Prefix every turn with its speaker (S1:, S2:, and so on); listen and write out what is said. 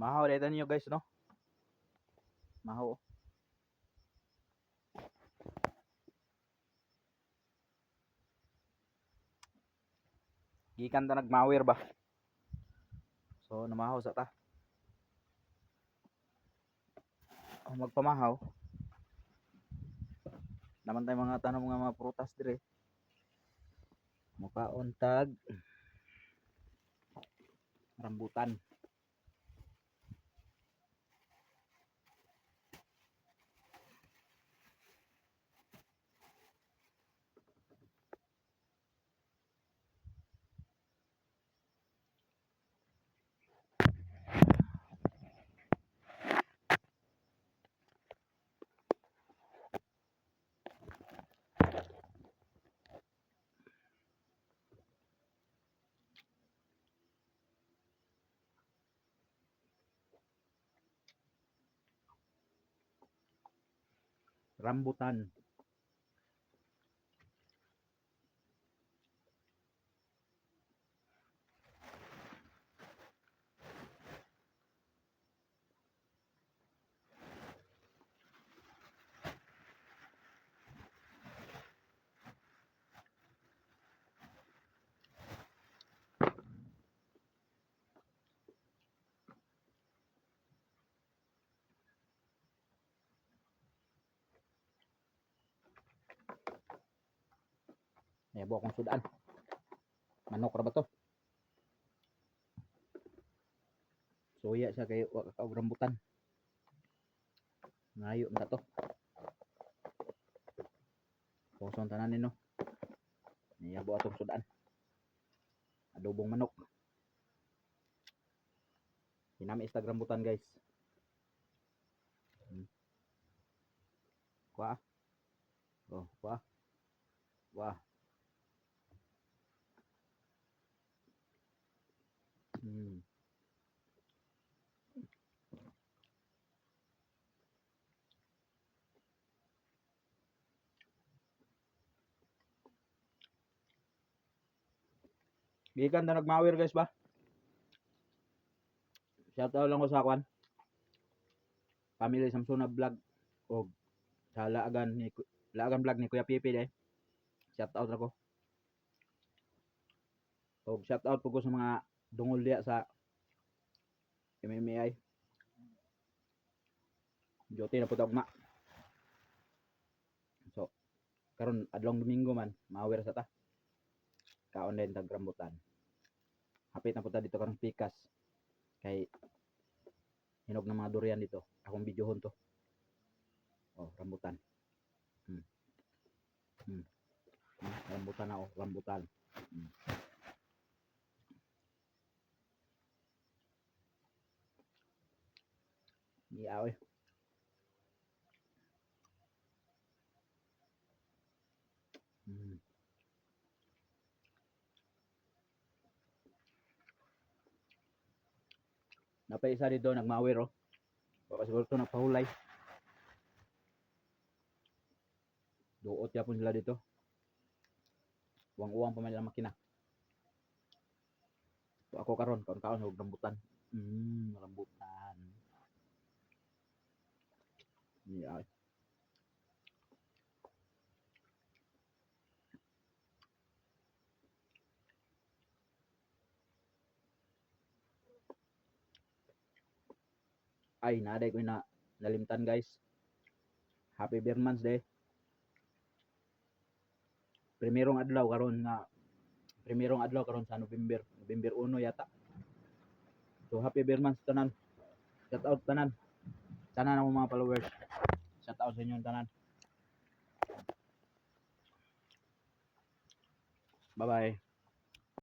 S1: Mahaw dito ninyo guys, no? Mahaw. Gikan ta nagmawir ba? So namahaw sa ta. Magpamahaw. Naman tayo mga tanong mga prutas dire. Mukaon tag rambutan. Rambutan. Nebo akong sudan. Manok ra ba to? Soya siya kay rambutan. Ngayo na to. Poson tanan ni no. Niyabo atong sudan. Adobong manok. Hinami Instagram rambutan guys. Kuha. Oh, kuha. Wah. Gikan ta nagmawir guys ba? Shout out lang ko sa kwan. Family Samsona vlog o sa Laagan vlog ni Kuya Pipi dai. Shout out ako. O shout out po ko sa mga dungol diya sa MMAI. Jote na po tagma. So, karon adlong Domingo man, mawir sa ta. Kaon din tag rambutan. Hapit na po ta dito karong pikas. Kay hinog ng mga durian dito. Akong videohon to. Oh, rambutan. Rambutan na oh, rambutan. Iyaw eh. Napay isa dito nagmawir oh. Baka siguro ito nagpahulay. Duot yapon sila dito. Uwang-uwang pa man lang makina. So ako karon kaon-kaon og rambutan. Rambutan. Yeah. Ay, naday ko na nalimtan guys. Happy Birmans Day. Primerong adlaw karon sa November 1 yata. So happy Birmans tanan. Shout out tanan. Tanan ang mga followers. Shout out sa inyo tanan. Bye-bye.